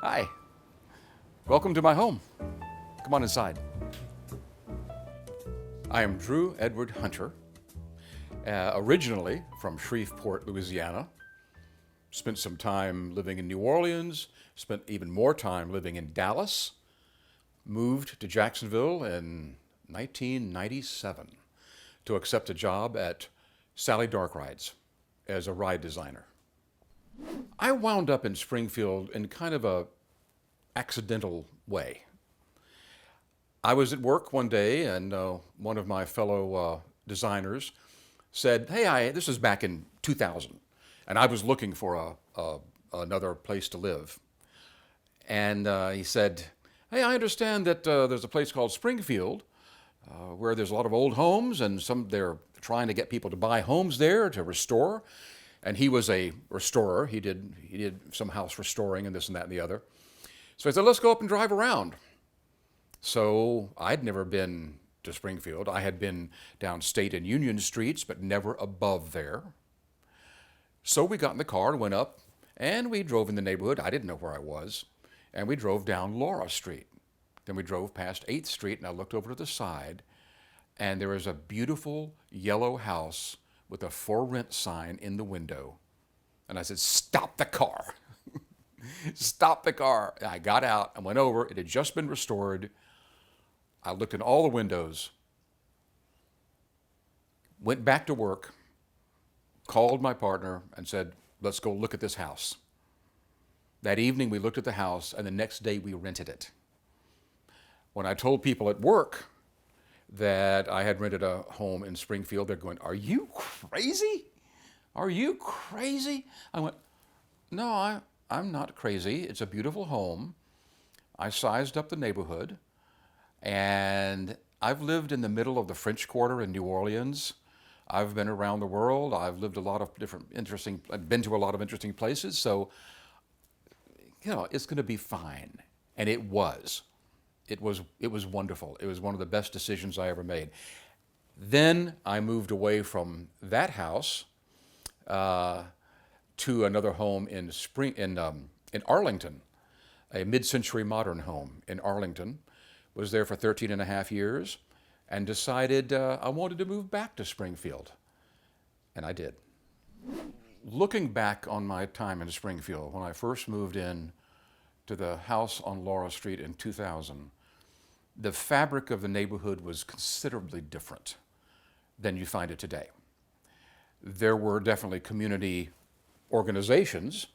Hi, welcome to my home. Come on inside. I am Drew Edward Hunter, originally from Shreveport, Louisiana. Spent some time living in New Orleans, spent even more time living in Dallas, moved to Jacksonville in 1997 to accept a job at Sally Dark Rides as a ride designer. I wound up in Springfield in kind of a accidental way. I was at work one day, and one of my fellow designers said, "Hey, this is back in 2000, and I was looking for another place to live." And he said, "Hey, I understand that there's a place called Springfield where there's a lot of old homes, and they're trying to get people to buy homes there to restore." And he was a restorer. He did some house restoring and this and that and the other. So I said, "Let's go up and drive around." So I'd never been to Springfield. I had been down State and Union Streets, but never above there. So we got in the car and went up, and we drove in the neighborhood. I didn't know where I was. And we drove down Laura Street. Then we drove past 8th Street, and I looked over to the side, and there was a beautiful yellow house with a for rent sign in the window. And I said, "Stop the car." Stop the car. And I got out and went over. It had just been restored. I looked in all the windows, went back to work, called my partner and said, "Let's go look at this house." That evening we looked at the house, and the next day we rented it. When I told people at work that I had rented a home in Springfield, they're going, "Are you crazy? Are you crazy?" I went, "No, I'm not crazy. It's a beautiful home." I sized up the neighborhood, and I've lived in the middle of the French Quarter in New Orleans. I've been around the world. I've lived I've been to a lot of interesting places. So, it's going to be fine. And it was. It was wonderful. It was one of the best decisions I ever made. Then I moved away from that house to another home in Arlington, a mid-century modern home in Arlington. Was there for 13 and a half years, and decided I wanted to move back to Springfield, and I did. Looking back on my time in Springfield, when I first moved in to the house on Laura Street in 2000, the fabric of the neighborhood was considerably different than you find it today. There were definitely community organizations,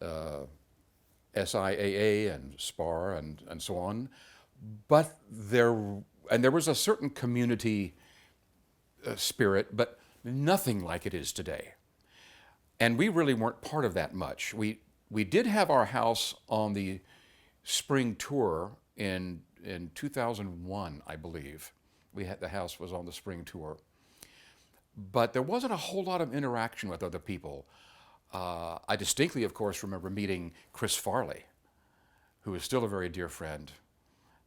SIAA and SPAR and so on, but there was a certain community spirit, but nothing like it is today. And we really weren't part of that much. We did have our house on the spring tour in 2001, I believe. The house was on the spring tour. But there wasn't a whole lot of interaction with other people. I distinctly, of course, remember meeting Chris Farley, who is still a very dear friend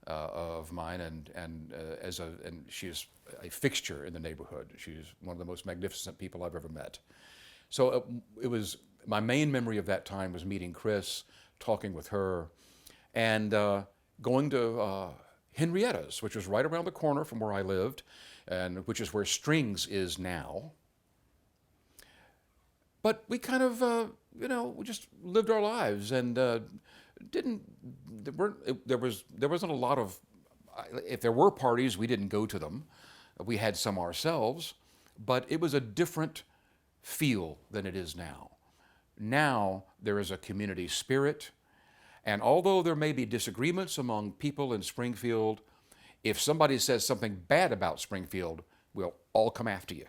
of mine, and she's a fixture in the neighborhood. She's one of the most magnificent people I've ever met. So it was my main memory of that time was meeting Chris, talking with her, and going to Henrietta's, which was right around the corner from where I lived, and which is where Strings is now. But we kind of, we just lived our lives, and there wasn't a lot of, if there were parties, we didn't go to them. We had some ourselves, but it was a different feel than it is now. Now there is a community spirit, and although there may be disagreements among people in Springfield, if somebody says something bad about Springfield, we'll all come after you.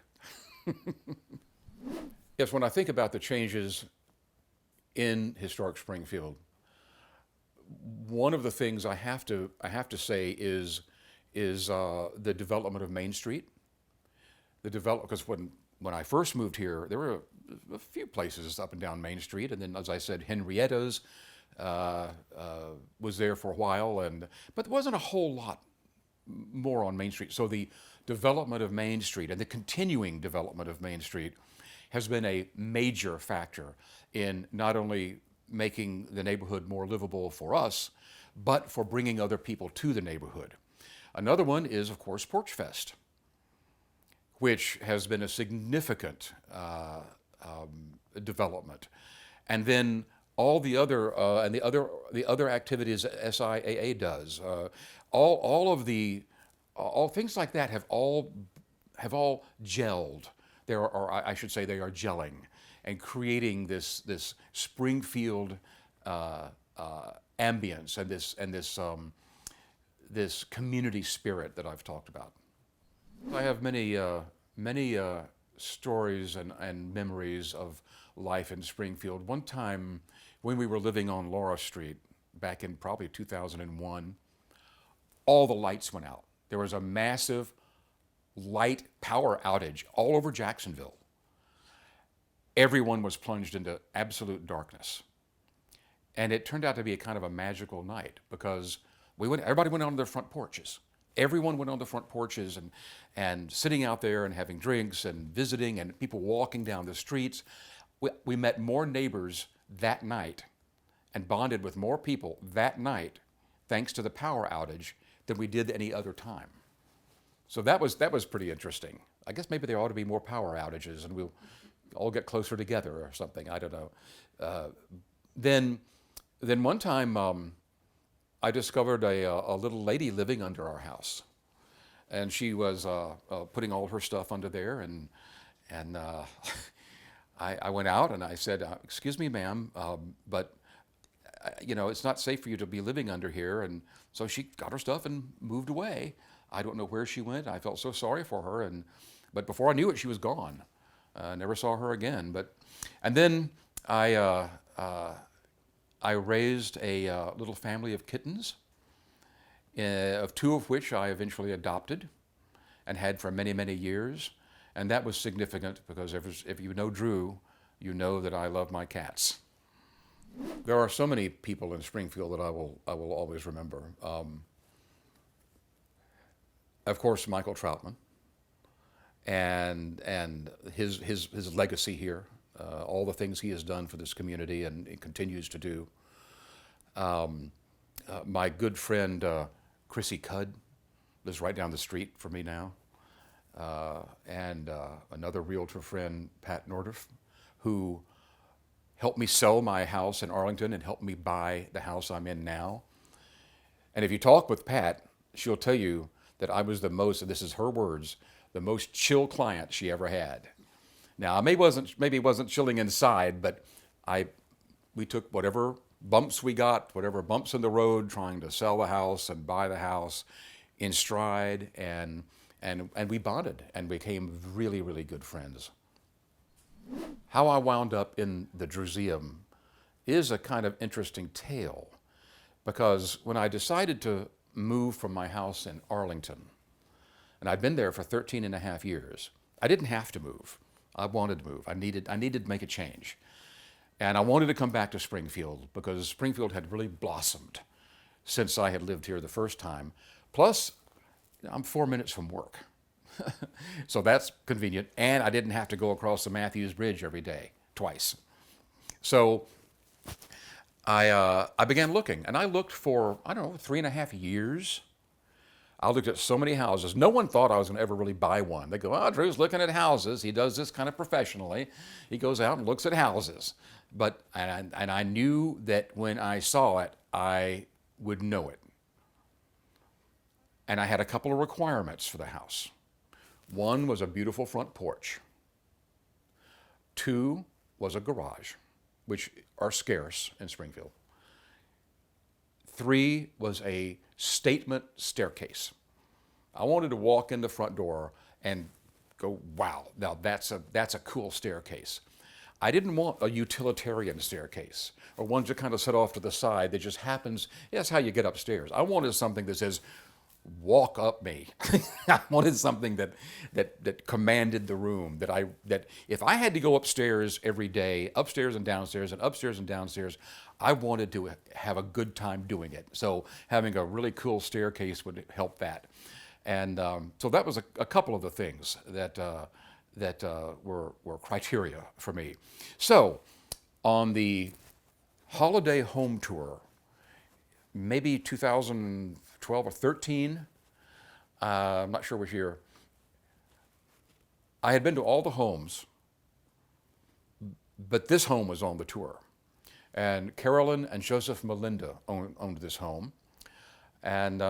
Yes, when I think about the changes in historic Springfield, one of the things I have to say is the development of Main Street. Because when I first moved here, there were a few places up and down Main Street, and then, as I said, Henrietta's was there for a while, but there wasn't a whole lot more on Main Street. So the development of Main Street and the continuing development of Main Street has been a major factor in not only making the neighborhood more livable for us, but for bringing other people to the neighborhood. Another one is, of course, Porch Fest, which has been a significant development. And then all the other the other activities SIAA does, all things like that have all gelled. Or I should say, they are gelling and creating this Springfield ambience and this community spirit that I've talked about. I have many stories and memories of life in Springfield. One time when we were living on Laura Street back in probably 2001, all the lights went out. There was a massive light power outage all over Jacksonville. Everyone was plunged into absolute darkness. And it turned out to be a kind of a magical night because everybody went on their front porches. Everyone went on the front porches and sitting out there and having drinks and visiting and people walking down the streets. We met more neighbors that night and bonded with more people that night thanks to the power outage than we did any other time. So that was pretty interesting. I guess maybe there ought to be more power outages and we'll all get closer together or something. I don't know. Then one time I discovered a little lady living under our house, and she was putting all her stuff under there, and I went out and I said, "Excuse me, ma'am, but it's not safe for you to be living under here." And so she got her stuff and moved away. I don't know where she went. I felt so sorry for her, but before I knew it, she was gone. Never saw her again. And then I raised a little family of kittens, of two of which I eventually adopted and had for many, many years. And that was significant because if you know Drew, you know that I love my cats. There are so many people in Springfield that I will always remember. Of course, Michael Troutman and his legacy here. All the things he has done for this community and continues to do. My good friend Chrissy Cudd lives right down the street from me now. And another realtor friend, Pat Nordorf, who helped me sell my house in Arlington and helped me buy the house I'm in now. And if you talk with Pat, she'll tell you that I was and this is her words, the most chill client she ever had. Now, maybe it wasn't chilling inside, but we took whatever bumps we got, whatever bumps in the road, trying to sell the house and buy the house in stride, and we bonded and became really, really good friends. How I wound up in the Druseum is a kind of interesting tale, because when I decided to move from my house in Arlington, and I'd been there for 13 and a half years, I didn't have to move. I wanted to move. I needed to make a change. And I wanted to come back to Springfield because Springfield had really blossomed since I had lived here the first time. Plus, I'm 4 minutes from work. So that's convenient. And I didn't have to go across the Matthews Bridge every day, twice. So I began looking, and I looked for, 3.5 years. I looked at so many houses. No one thought I was going to ever really buy one. They go, "Oh, Drew's looking at houses. He does this kind of professionally. He goes out and looks at houses." And I knew that when I saw it, I would know it. And I had a couple of requirements for the house. One was a beautiful front porch. 2 was a garage, which are scarce in Springfield. 3 was a statement staircase. I wanted to walk in the front door and go, "Wow, now that's a cool staircase." I didn't want a utilitarian staircase or one just kind of set off to the side that just happens. That's how you get upstairs. I wanted something that says, "Walk up me." I wanted something that commanded the room. That if I had to go upstairs every day, upstairs and downstairs, I wanted to have a good time doing it. So having a really cool staircase would help that. And so that was a couple of the things that were criteria for me. So on the holiday home tour, maybe 2012 or 13. I'm not sure which year. I had been to all the homes, but this home was on the tour. And Carolyn and Joseph Melinda owned this home. And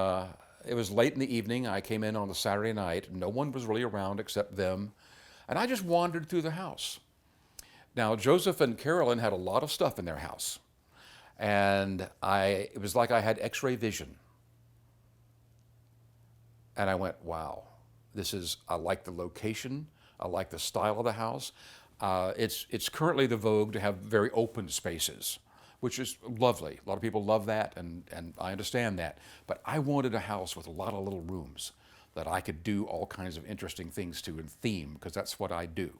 it was late in the evening. I came in on the Saturday night. No one was really around except them. And I just wandered through the house. Now, Joseph and Carolyn had a lot of stuff in their house. And it was like I had x-ray vision. And I went, wow, I like the location. I like the style of the house. It's currently the vogue to have very open spaces, which is lovely. A lot of people love that, and I understand that. But I wanted a house with a lot of little rooms that I could do all kinds of interesting things to and theme, because that's what I do.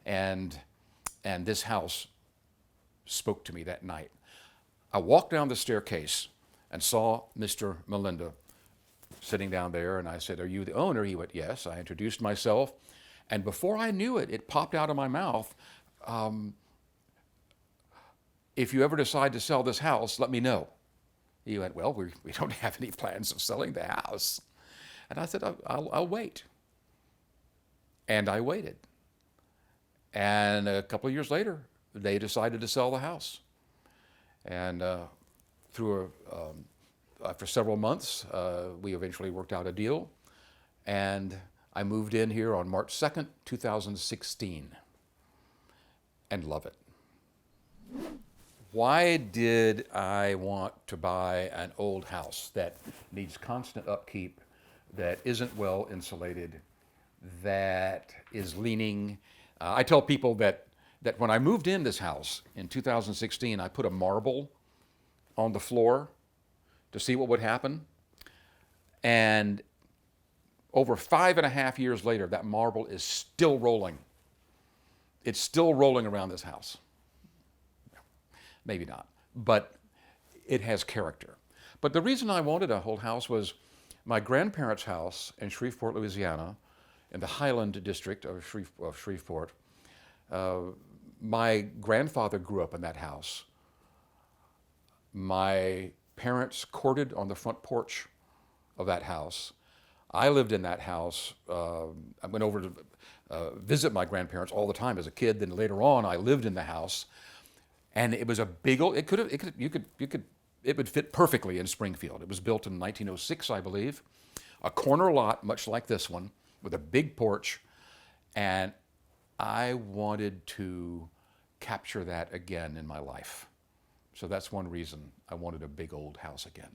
And this house spoke to me that night. I walked down the staircase and saw Mr. Melinda sitting down there, and I said, "Are you the owner?" He went, "Yes." I introduced myself, and before I knew it, it popped out of my mouth, "If you ever decide to sell this house, let me know." He went, "Well, we don't have any plans of selling the house." And I said, I'll wait. And I waited. And a couple of years later, they decided to sell the house. And after several months, we eventually worked out a deal. And I moved in here on March 2nd, 2016, and love it. Why did I want to buy an old house that needs constant upkeep, that isn't well insulated, that is leaning? I tell people that when I moved in this house in 2016, I put a marble on the floor to see what would happen. And over 5.5 years later, that marble is still rolling. It's still rolling around this house. Maybe not, but it has character. But the reason I wanted a whole house was my grandparents' house in Shreveport, Louisiana, in the Highland district of Shreveport. My grandfather grew up in that house. My parents courted on the front porch of that house. I lived in that house. I went over to visit my grandparents all the time as a kid. Then later on, I lived in the house, and it was a big old. It would fit perfectly in Springfield. It was built in 1906, I believe, a corner lot, much like this one, with a big porch, and I wanted to capture that again in my life. So that's one reason I wanted a big old house again.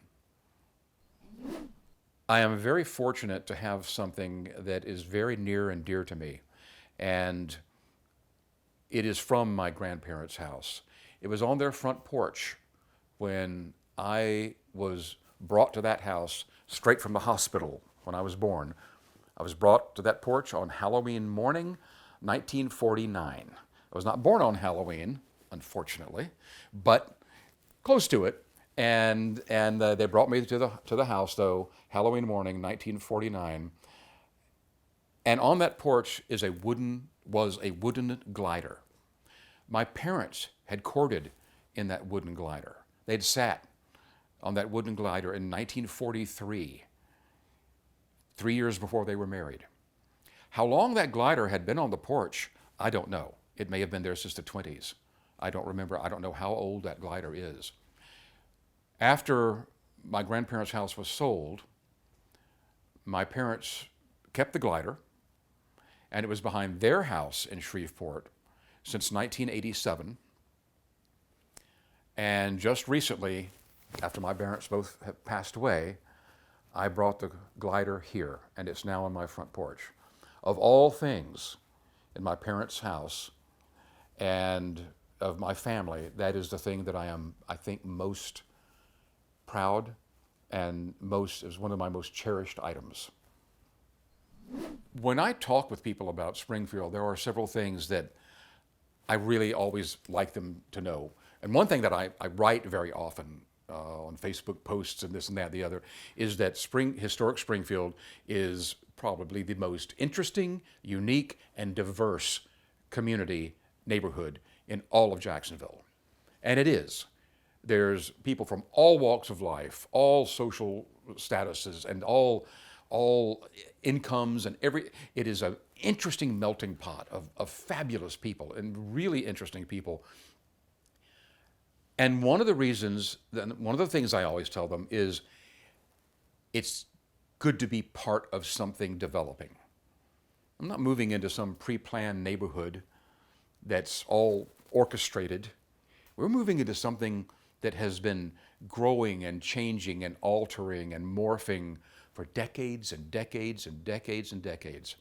I am very fortunate to have something that is very near and dear to me, and it is from my grandparents' house. It was on their front porch when I was brought to that house straight from the hospital when I was born. I was brought to that porch on Halloween morning, 1949. I was not born on Halloween, unfortunately, but close to it. And they brought me to the house, though, Halloween morning, 1949. And on that porch was a wooden glider. My parents had courted in that wooden glider. They'd sat on that wooden glider in 1943, 3 years before they were married. How long that glider had been on the porch, I don't know. It may have been there since the 20s. I don't remember. I don't know how old that glider is. After my grandparents' house was sold, my parents kept the glider, and it was behind their house in Shreveport since 1987. And just recently, after my parents both have passed away, I brought the glider here, and it's now on my front porch. Of all things in my parents' house and of my family, that is the thing that I think, most proud and is one of my most cherished items. When I talk with people about Springfield, there are several things that I really always like them to know. And one thing that I write very often on Facebook posts and this and that and the other is that historic Springfield is probably the most interesting, unique, and diverse neighborhood in all of Jacksonville. And it is. There's people from all walks of life, all social statuses, and all incomes, and it is an interesting melting pot of fabulous people and really interesting people. And one of the things I always tell them is it's good to be part of something developing. I'm not moving into some pre-planned neighborhood that's all orchestrated. We're moving into something that has been growing and changing and altering and morphing for decades and decades and decades and decades.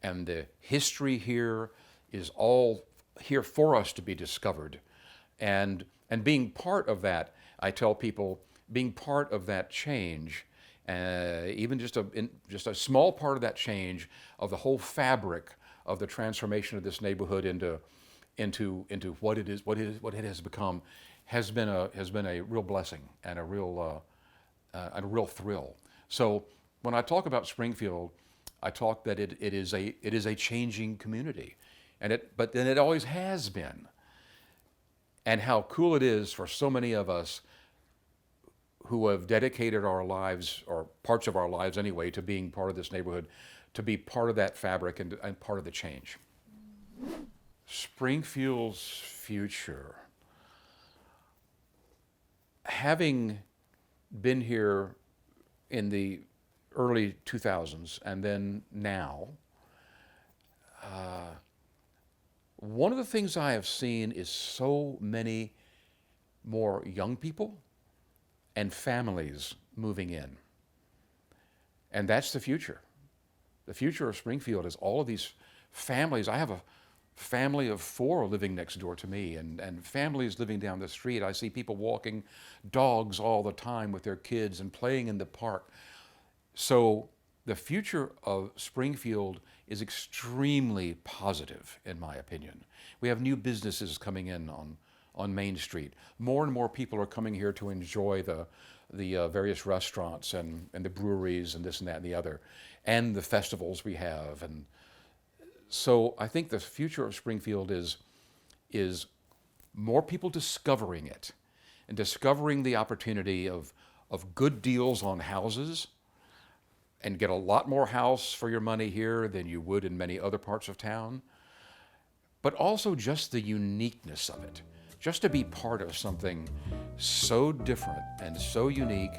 And the history here is all here for us to be discovered. And being part of that, I tell people, being part of that change, even just a small part of that change of the whole fabric of the transformation of this neighborhood into what it has become, has been a real blessing and a real thrill. So when I talk about Springfield, I talk that it is a changing community, but then it always has been. And how cool it is for so many of us who have dedicated our lives, or parts of our lives anyway, to being part of this neighborhood, to be part of that fabric and part of the change. Springfield's future. Having been here in the early 2000s and then now, one of the things I have seen is so many more young people and families moving in. And that's the future. The future of Springfield is all of these families. I have a family of 4 living next door to me, and families living down the street. I see people walking dogs all the time with their kids and playing in the park. So the future of Springfield is extremely positive, in my opinion. We have new businesses coming in on Main Street. More and more people are coming here to enjoy the various restaurants and the breweries and this and that and the other, and the festivals we have. And so I think the future of Springfield is more people discovering it and discovering the opportunity of good deals on houses, and get a lot more house for your money here than you would in many other parts of town. But also just the uniqueness of it, just to be part of something so different and so unique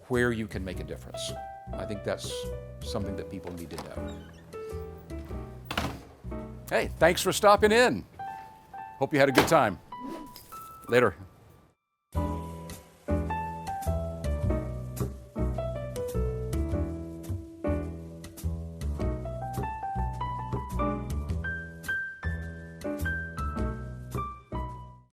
where you can make a difference. I think that's something that people need to know. Hey, thanks for stopping in. Hope you had a good time. Later.